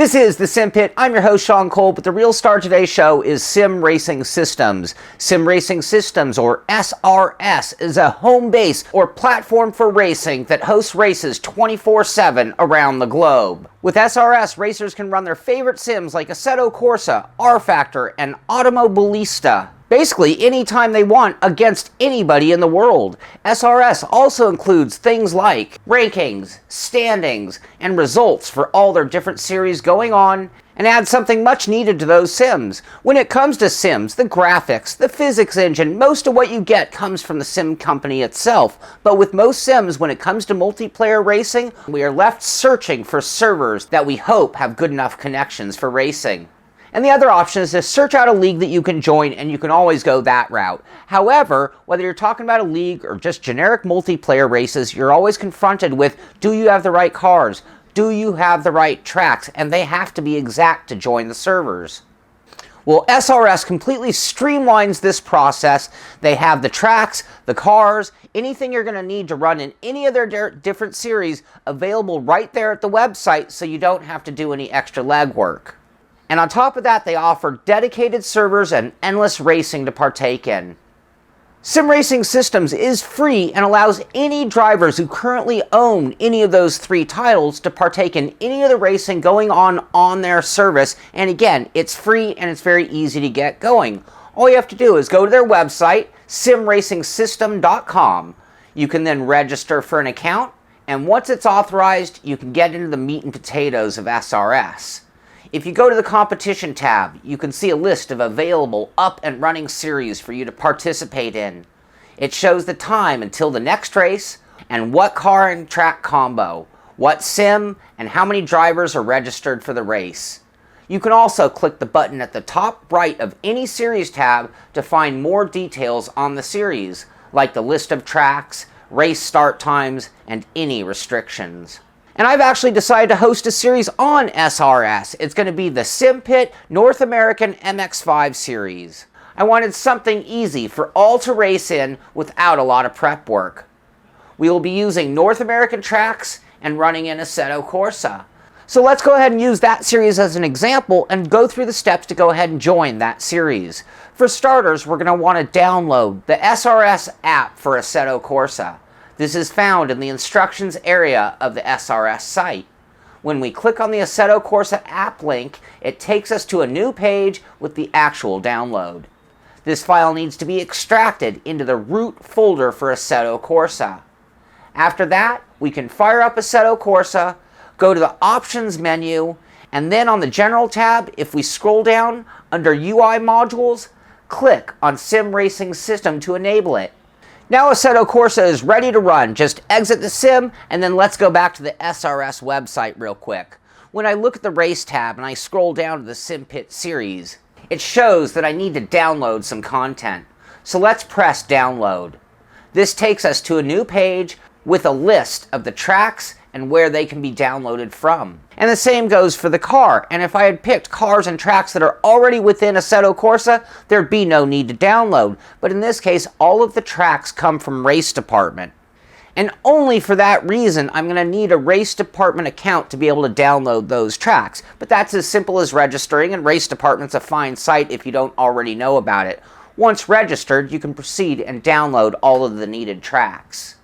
This is the Simpit. I'm your host, Sean Cole, but the real star of today's show is Sim Racing Systems. Sim Racing Systems, or SRS, is a home base or platform for racing that hosts races 24/7 around the globe. With SRS, racers can run their favorite sims like Assetto Corsa, R-Factor, and Automobilista basically anytime they want against anybody in the world. SRS also includes things like rankings, standings, and results for all their different series going on, and adds something much needed to those sims. When it comes to sims, the graphics, the physics engine, most of what you get comes from the sim company itself. But with most sims, when it comes to multiplayer racing, we are left searching for servers that we hope have good enough connections for racing. And the other option is to search out a league that you can join, and you can always go that route. However, whether you're talking about a league or just generic multiplayer races, you're always confronted with, do you have the right cars? Do you have the right tracks? And they have to be exact to join the servers. Well, SRS completely streamlines this process. They have the tracks, the cars, anything you're going to need to run in any of their different series available right there at the website, so you don't have to do any extra legwork. And on top of that, they offer dedicated servers and endless racing to partake in. Sim Racing Systems is free and allows any drivers who currently own any of those 3 titles to partake in any of the racing going on their service. And again, it's free and it's very easy to get going. All you have to do is go to their website, simracingsystem.com. You can then register for an account, and once it's authorized, you can get into the meat and potatoes of SRS. If you go to the competition tab, you can see a list of available up and running series for you to participate in. It shows the time until the next race and what car and track combo, what sim, and how many drivers are registered for the race. You can also click the button at the top right of any series tab to find more details on the series, like the list of tracks, race start times, and any restrictions. And I've actually decided to host a series on SRS. It's going to be the Simpit North American MX5 series. I wanted something easy for all to race in without a lot of prep work. We will be using North American tracks and running in Assetto Corsa. So let's go ahead and use that series as an example and go through the steps to go ahead and join that series. For starters, we're going to want to download the SRS app for Assetto Corsa. This is found in the instructions area of the SRS site. When we click on the Assetto Corsa app link, it takes us to a new page with the actual download. This file needs to be extracted into the root folder for Assetto Corsa. After that, we can fire up Assetto Corsa, go to the Options menu, and then on the General tab, if we scroll down under UI Modules, click on Sim Racing System to enable it. Now Assetto Corsa is ready to run. Just exit the sim, and then let's go back to the SRS website real quick. When I look at the race tab and I scroll down to the Simpit series, it shows that I need to download some content. So let's press download. This takes us to a new page with a list of the tracks and where they can be downloaded from. And the same goes for the car. And if I had picked cars and tracks that are already within Assetto Corsa, there'd be no need to download. But in this case, all of the tracks come from Race Department. And only for that reason, I'm going to need a Race Department account to be able to download those tracks. But that's as simple as registering, and Race Department's a fine site if you don't already know about it. Once registered, you can proceed and download all of the needed tracks.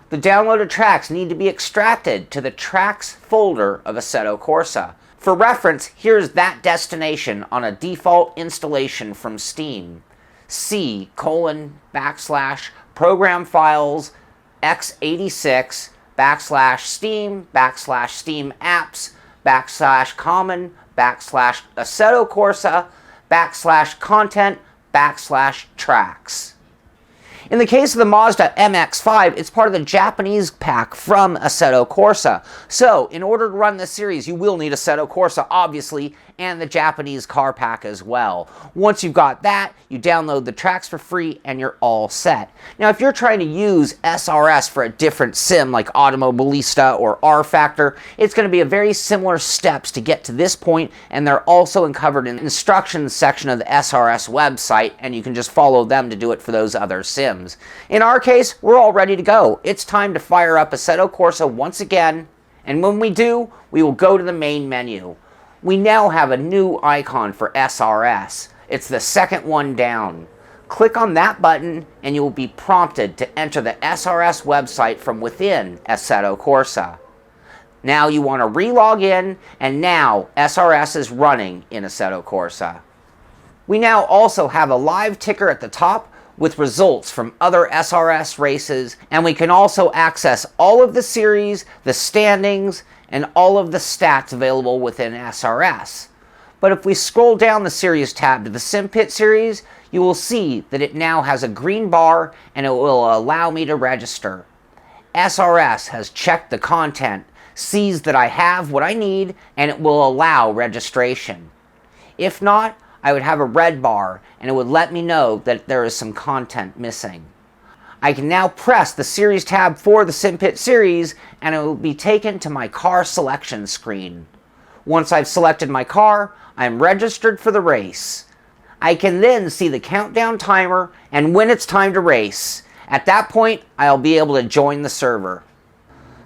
The downloaded tracks need to be extracted to the tracks folder of Assetto Corsa. For reference, here's that destination on a default installation from Steam. C:\program files x86 \steam \steam apps \common \Assetto Corsa \content \tracks. In the case of the Mazda MX-5, it's part of the Japanese pack from Assetto Corsa. So, in order to run this series, you will need Assetto Corsa, obviously, and the Japanese car pack as well. Once you've got that, you download the tracks for free, and you're all set. Now, if you're trying to use SRS for a different sim, like Automobilista or R-Factor, it's going to be a very similar steps to get to this point, and they're also covered in the instructions section of the SRS website, and you can just follow them to do it for those other sims. In our case, we're all ready to go. It's time to fire up Assetto Corsa once again, and when we do, we will go to the main menu. We now have a new icon for SRS. It's the second one down. Click on that button and you will be prompted to enter the SRS website from within Assetto Corsa. Now you want to re-log in, and now SRS is running in Assetto Corsa. We now also have a live ticker at the top with results from other SRS races, and we can also access all of the series, the standings, and all of the stats available within SRS. But if we scroll down the series tab to the Simpit series, you will see that it now has a green bar and it will allow me to register. SRS has checked the content, sees that I have what I need, and it will allow registration. If not, I would have a red bar and it would let me know that there is some content missing. I can now press the series tab for the Simpit series and it will be taken to my car selection screen. Once I've selected my car, I'm registered for the race. I can then see the countdown timer and when it's time to race. At that point, I'll be able to join the server.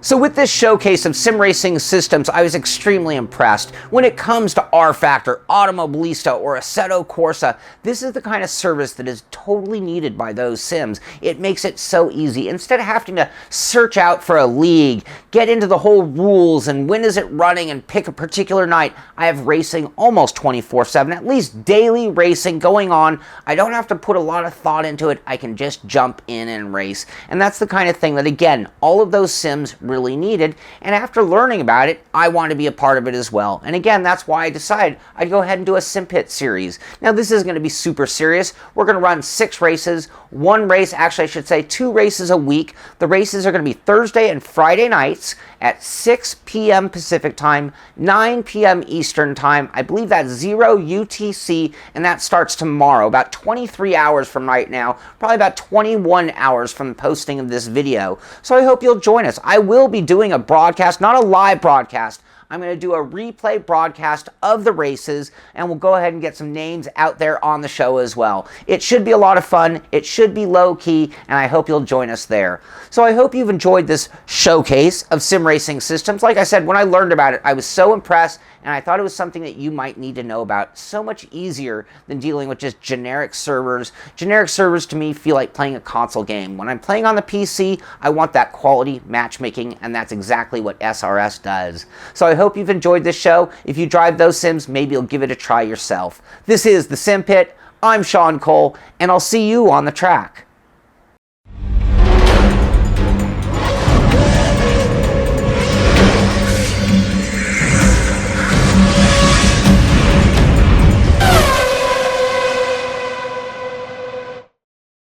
So with this showcase of sim racing systems, I was extremely impressed. When it comes to R-Factor, Automobilista, or Assetto Corsa, this is the kind of service that is totally needed by those sims. It makes it so easy. Instead of having to search out for a league, get into the whole rules, and when is it running, and pick a particular night, I have racing almost 24/7, at least daily racing going on. I don't have to put a lot of thought into it. I can just jump in and race. And that's the kind of thing that, again, all of those sims really needed, and after learning about it, I want to be a part of it as well. And again, that's why I decided I'd go ahead and do a Simpit series. Now, this is going to be super serious. We're going to run 6 races, 1 race, actually I should say 2 races a week. The races are going to be Thursday and Friday nights at 6 p.m. Pacific time, 9 p.m. Eastern time. I believe that's 0 UTC, and that starts tomorrow, about 23 hours from right now, probably about 21 hours from the posting of this video. So I hope you'll join us. I will be doing a broadcast, not a live broadcast. I'm going to do a replay broadcast of the races, and we'll go ahead and get some names out there on the show as well. It should be a lot of fun. It should be low-key, and I hope you'll join us there. So I hope you've enjoyed this showcase of sim racing systems. Like I said, when I learned about it, I was so impressed, and I thought it was something that you might need to know about. So much easier than dealing with just generic servers. Generic servers to me feel like playing a console game. When I'm playing on the PC, I want that quality matchmaking, and that's exactly what SRS does. So I hope you've enjoyed this show. If you drive those sims, maybe you'll give it a try yourself. This is the Simpit. I'm Sean Cole, and I'll see you on the track.